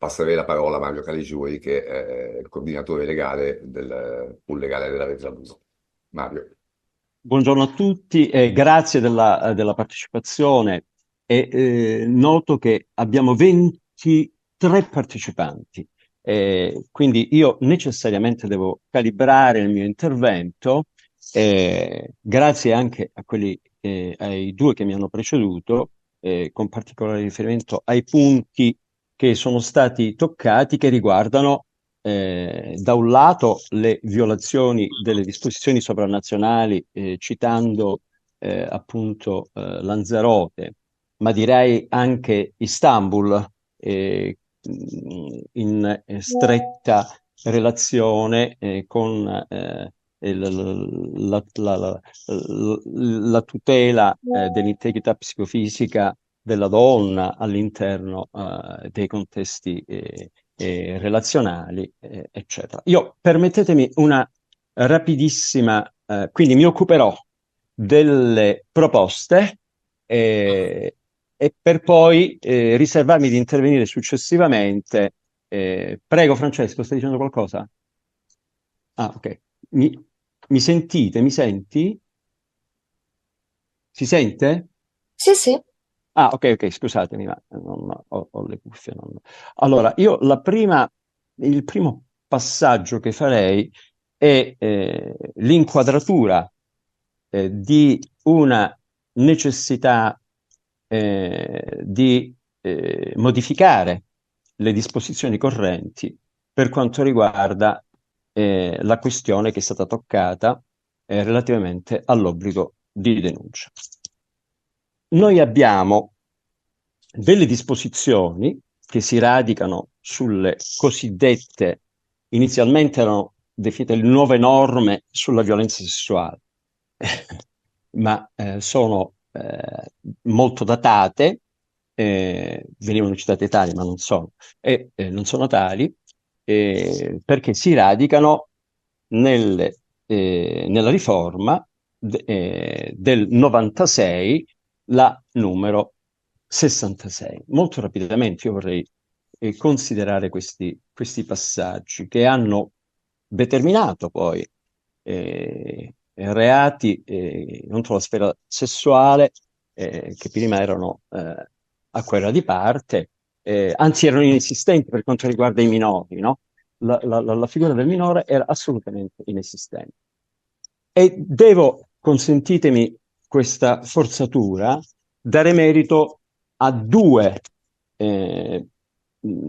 passerei la parola a Mario Caligiuri, che è il coordinatore legale del pool legale della Rete Abuso. Mario. Buongiorno a tutti e grazie della partecipazione. Noto che abbiamo 23 partecipanti, quindi io necessariamente devo calibrare il mio intervento, grazie anche a ai due che mi hanno preceduto, con particolare riferimento ai punti che sono stati toccati che riguardano da un lato le violazioni delle disposizioni sovranazionali, citando appunto Lanzarote, ma direi anche Istanbul, in stretta relazione con la tutela dell'integrità psicofisica della donna all'interno dei contesti relazionali, eccetera. Io permettetemi una rapidissima, quindi mi occuperò delle proposte e per poi riservarmi di intervenire successivamente. Prego, Francesco, stai dicendo qualcosa? Ah, ok. Mi, mi sentite? Mi senti? Si sente? Sì, sì. Ah, ok, ok, scusatemi, ma ho le cuffie. Allora, il primo passaggio che farei è l'inquadratura di una necessità di modificare le disposizioni correnti per quanto riguarda la questione che è stata toccata relativamente all'obbligo di denuncia. Noi abbiamo delle disposizioni che si radicano sulle cosiddette, inizialmente erano definite le nuove norme sulla violenza sessuale, ma sono molto datate, venivano citate tali, ma non sono, non sono tali, perché si radicano nella riforma del 96, la numero 66. Molto rapidamente io vorrei considerare questi passaggi che hanno determinato poi reati contro la sfera sessuale che prima erano a quella di parte, anzi erano inesistenti per quanto riguarda i minori, no? La figura del minore era assolutamente inesistente. E devo, consentitemi questa forzatura, dare merito a due eh, mh,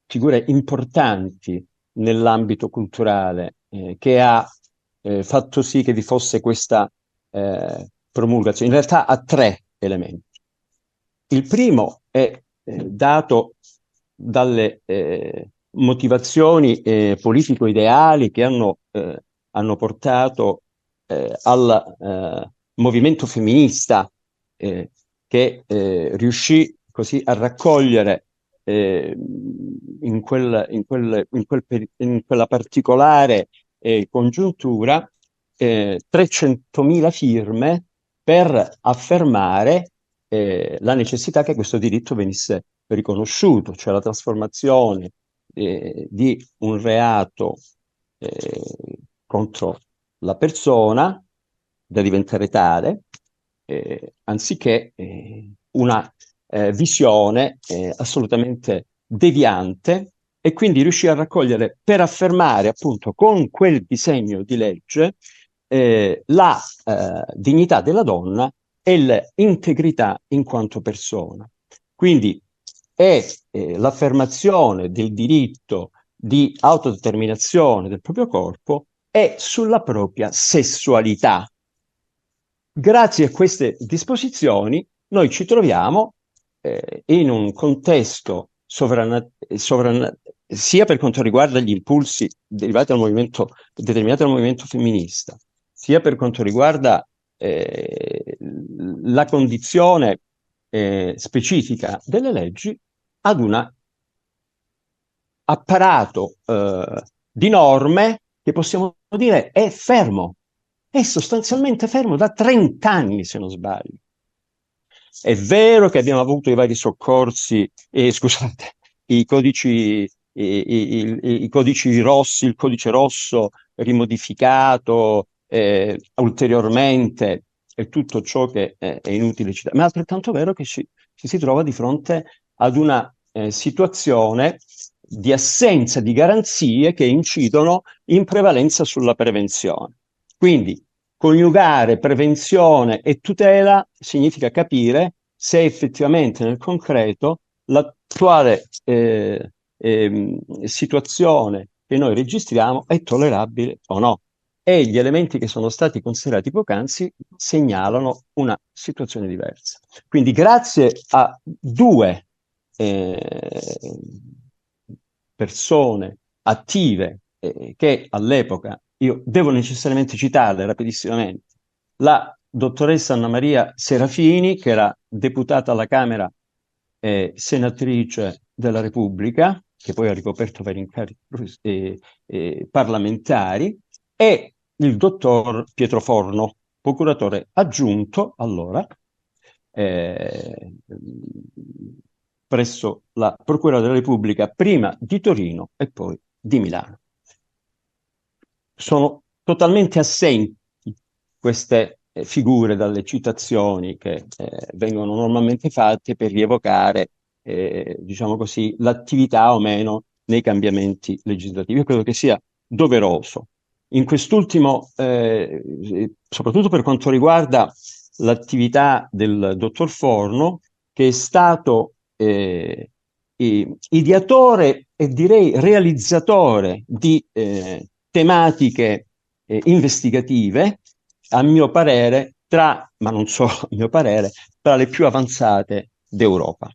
figure importanti nell'ambito culturale che ha fatto sì che vi fosse questa promulgazione. In realtà ha tre elementi. Il primo è dato dalle motivazioni politico-ideali che hanno portato al movimento femminista che riuscì così a raccogliere in quella particolare congiuntura 300.000 firme per affermare la necessità che questo diritto venisse riconosciuto, cioè la trasformazione di un reato contro la persona da diventare tale, anziché una visione assolutamente deviante, e quindi riuscì a raccogliere per affermare appunto con quel disegno di legge la dignità della donna e l'integrità in quanto persona. Quindi è l'affermazione del diritto di autodeterminazione del proprio corpo e sulla propria sessualità. Grazie a queste disposizioni noi ci troviamo in un contesto sia per quanto riguarda gli impulsi derivati determinati dal movimento femminista, sia per quanto riguarda la condizione specifica delle leggi, ad un apparato di norme che possiamo dire è fermo, è sostanzialmente fermo da 30 anni, se non sbaglio. È vero che abbiamo avuto i vari soccorsi, scusate, i codici, i codici rossi, il codice rosso rimodificato ulteriormente e tutto ciò che è inutile citare. Ma è altrettanto vero che ci si trova di fronte ad una situazione di assenza di garanzie che incidono in prevalenza sulla prevenzione. Quindi coniugare prevenzione e tutela significa capire se effettivamente nel concreto l'attuale situazione che noi registriamo è tollerabile o no. E gli elementi che sono stati considerati poc'anzi segnalano una situazione diversa. Quindi grazie a due persone attive che all'epoca, io devo necessariamente citarle rapidissimamente, la dottoressa Anna Maria Serafini, che era deputata alla Camera e senatrice della Repubblica, che poi ha ricoperto vari incarichi parlamentari, e il dottor Pietro Forno, procuratore aggiunto allora presso la Procura della Repubblica, prima di Torino e poi di Milano. Sono totalmente assenti queste figure dalle citazioni che vengono normalmente fatte per rievocare, diciamo così, l'attività o meno nei cambiamenti legislativi. Io credo che sia doveroso. In quest'ultimo, soprattutto per quanto riguarda l'attività del dottor Forno, che è stato ideatore e direi realizzatore di tematiche investigative, a mio parere, ma non solo a mio parere, tra le più avanzate d'Europa.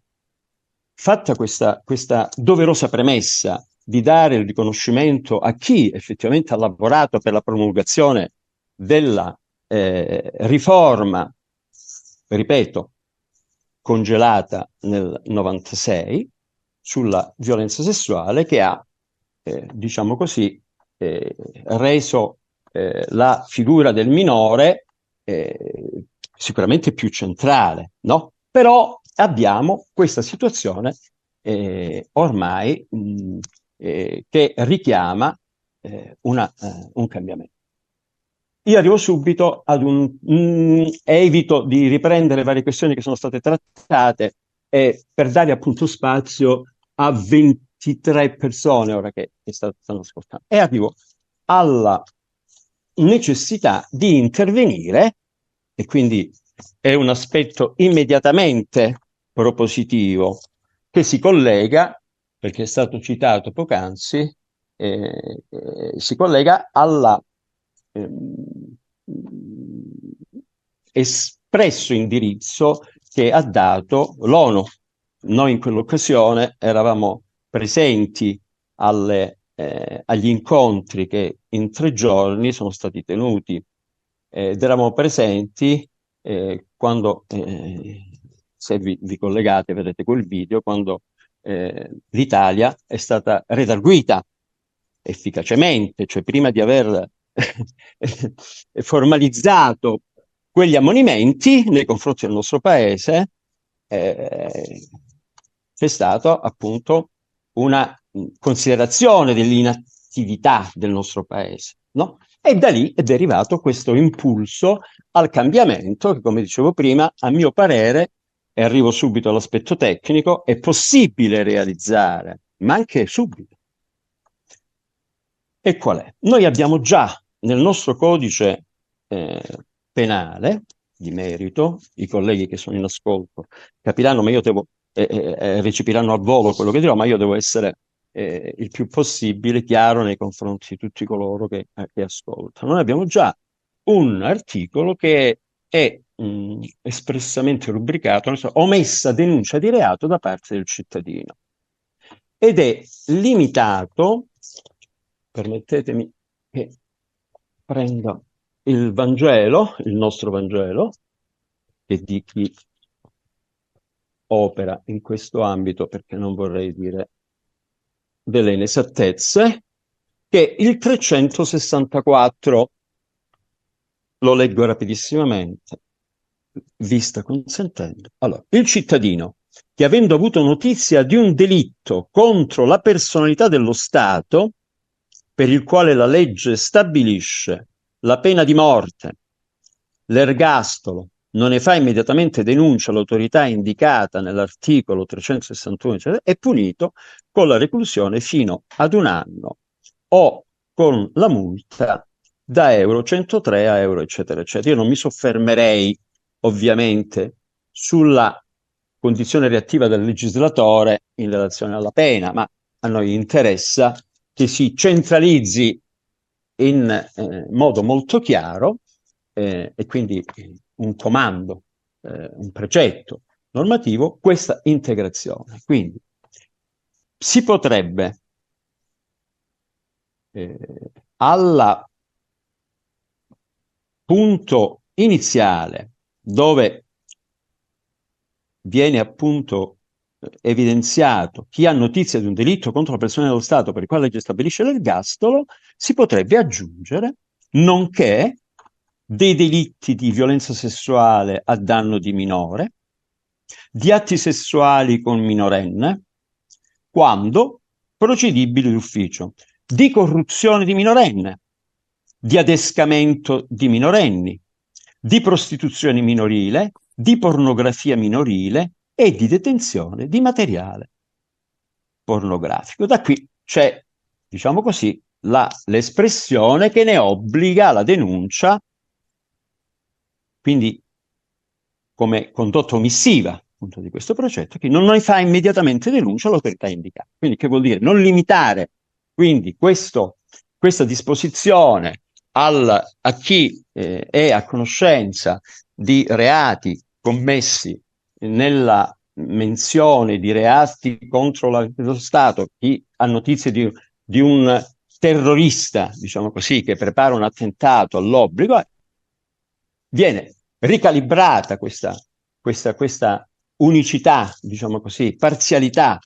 Fatta questa doverosa premessa di dare il riconoscimento a chi effettivamente ha lavorato per la promulgazione della riforma, ripeto, congelata nel 96, sulla violenza sessuale, che ha, diciamo così, reso la figura del minore sicuramente più centrale, no? Però abbiamo questa situazione ormai che richiama un cambiamento. Io arrivo subito ad evito di riprendere varie questioni che sono state trattate per dare appunto spazio a 23 persone ora che stanno ascoltando. E arrivo alla necessità di intervenire, e quindi è un aspetto immediatamente propositivo che si collega, perché è stato citato poc'anzi, si collega alla espresso indirizzo che ha dato l'ONU. Noi in quell'occasione eravamo presenti agli incontri che in 3 giorni sono stati tenuti ed eravamo presenti quando, se vi collegate, vedete quel video, quando l'Italia è stata redarguita efficacemente, cioè prima di aver formalizzato quegli ammonimenti nei confronti del nostro paese, c'è stata appunto una considerazione dell'inattività del nostro paese, no? E da lì è derivato questo impulso al cambiamento che, come dicevo prima, a mio parere, e arrivo subito all'aspetto tecnico, è possibile realizzare, ma anche subito. E qual è? Noi abbiamo già nel nostro codice penale di merito, i colleghi che sono in ascolto capiranno, ma io devo, recepiranno al volo quello che dirò, ma io devo essere il più possibile chiaro nei confronti di tutti coloro che ascoltano. Noi abbiamo già un articolo che è espressamente rubricato, omessa denuncia di reato da parte del cittadino, ed è limitato, permettetemi che prenda il Vangelo, il nostro Vangelo, che di chi opera in questo ambito, perché non vorrei dire delle inesattezze, che è il 364. Lo leggo rapidissimamente, vista consentendo. Allora, il cittadino che avendo avuto notizia di un delitto contro la personalità dello Stato, per il quale la legge stabilisce la pena di morte, l'ergastolo, non ne fa immediatamente denuncia all'autorità indicata nell'articolo 361, eccetera, è punito con la reclusione fino ad 1 anno o con la multa da euro 103 a euro, eccetera, eccetera. Io non mi soffermerei ovviamente sulla condizione reattiva del legislatore in relazione alla pena, ma a noi interessa che si centralizzi in modo molto chiaro e quindi un comando, un precetto normativo, questa integrazione. Quindi si potrebbe alla punto iniziale dove viene appunto evidenziato chi ha notizia di un delitto contro la persona dello Stato per il quale la legge stabilisce l'ergastolo, si potrebbe aggiungere nonché dei delitti di violenza sessuale a danno di minore, di atti sessuali con minorenne, quando procedibili d'ufficio, di corruzione di minorenne, di adescamento di minorenni, di prostituzione minorile, di pornografia minorile e di detenzione di materiale pornografico. Da qui c'è, diciamo così, l'espressione che ne obbliga la denuncia, quindi come condotta omissiva appunto di questo precetto, che non ne fa immediatamente denuncia all'autorità indicata. Quindi che vuol dire? Non limitare quindi questa disposizione a chi è a conoscenza di reati commessi nella menzione di reati contro lo Stato, chi ha notizie di un terrorista, diciamo così, che prepara un attentato all'obbligo, viene ricalibrata questa unicità, diciamo così, parzialità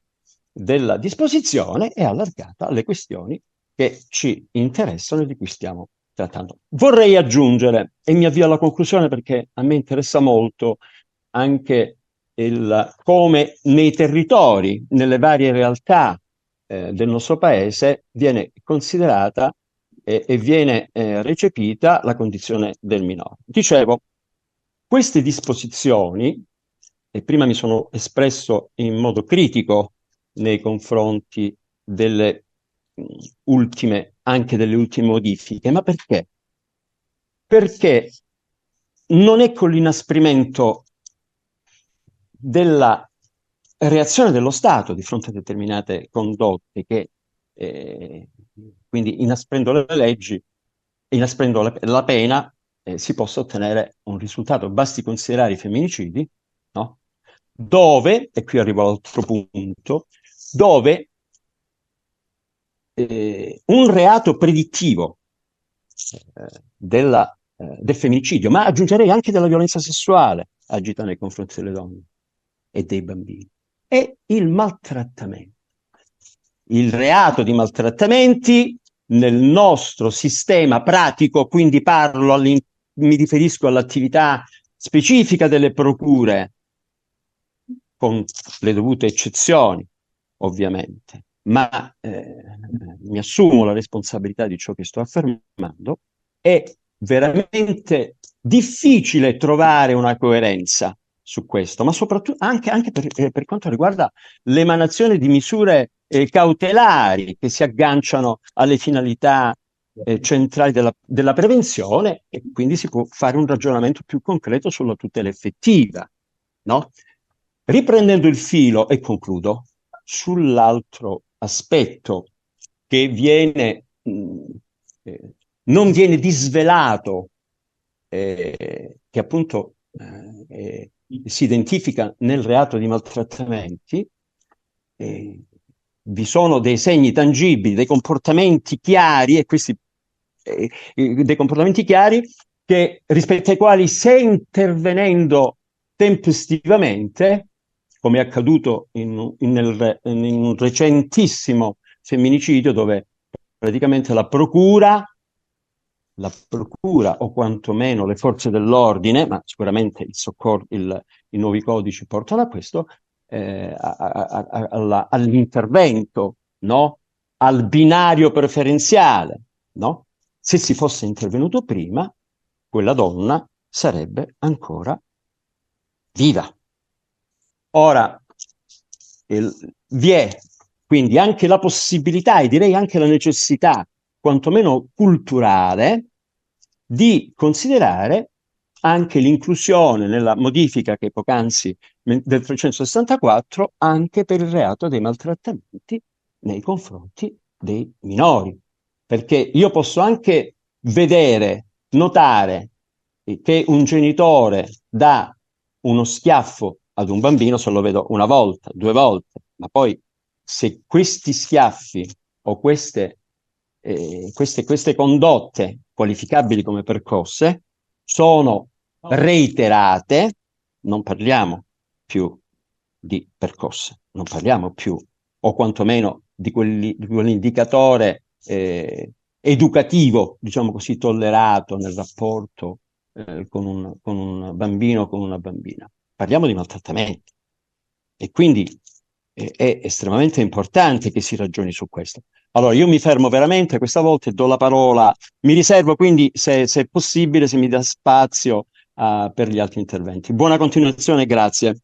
della disposizione e allargata alle questioni che ci interessano e di cui stiamo trattando. Vorrei aggiungere, e mi avvio alla conclusione perché a me interessa molto anche come nei territori, nelle varie realtà del nostro paese viene considerata e viene recepita la condizione del minore. Dicevo, queste disposizioni, e prima mi sono espresso in modo critico nei confronti delle anche delle ultime modifiche, ma perché? Perché non è con l'inasprimento della reazione dello Stato di fronte a determinate condotte che quindi inasprendo le leggi, inasprendo la pena, si possa ottenere un risultato. Basti considerare i femminicidi, no? Dove, e qui arrivo all'altro punto, dove un reato predittivo del femminicidio, ma aggiungerei anche della violenza sessuale agita nei confronti delle donne e dei bambini, è il maltrattamento. Il reato di maltrattamenti nel nostro sistema pratico, quindi mi riferisco all'attività specifica delle procure, con le dovute eccezioni, ovviamente, ma mi assumo la responsabilità di ciò che sto affermando, è veramente difficile trovare una coerenza su questo, ma soprattutto anche per quanto riguarda l'emanazione di misure cautelari che si agganciano alle finalità centrali della prevenzione, e quindi si può fare un ragionamento più concreto sulla tutela effettiva, no? Riprendendo il filo, e concludo, sull'altro aspetto che non viene disvelato, che appunto si identifica nel reato di maltrattamenti, vi sono dei segni tangibili, dei comportamenti chiari, e questi dei comportamenti chiari rispetto ai quali, se intervenendo tempestivamente, come è accaduto in un recentissimo femminicidio, dove praticamente la procura o quantomeno le forze dell'ordine, ma sicuramente i nuovi codici portano a questo, all'intervento, no? Al binario preferenziale, no? Se si fosse intervenuto prima, quella donna sarebbe ancora viva. Ora, vi è quindi anche la possibilità e direi anche la necessità, quantomeno culturale, di considerare anche l'inclusione nella modifica che poc'anzi del 364 anche per il reato dei maltrattamenti nei confronti dei minori. Perché io posso anche vedere, notare che un genitore dà uno schiaffo ad un bambino se lo vedo una volta, due volte, ma poi se questi schiaffi o queste condotte qualificabili come percosse sono reiterate, non parliamo più di percosse, non parliamo più, o quantomeno di quell'indicatore educativo, diciamo così, tollerato nel rapporto con un bambino o con una bambina. Parliamo di maltrattamento e quindi è estremamente importante che si ragioni su questo. Allora, io mi fermo veramente questa volta e do la parola, mi riservo quindi, se è possibile, se mi dà spazio per gli altri interventi. Buona continuazione, grazie.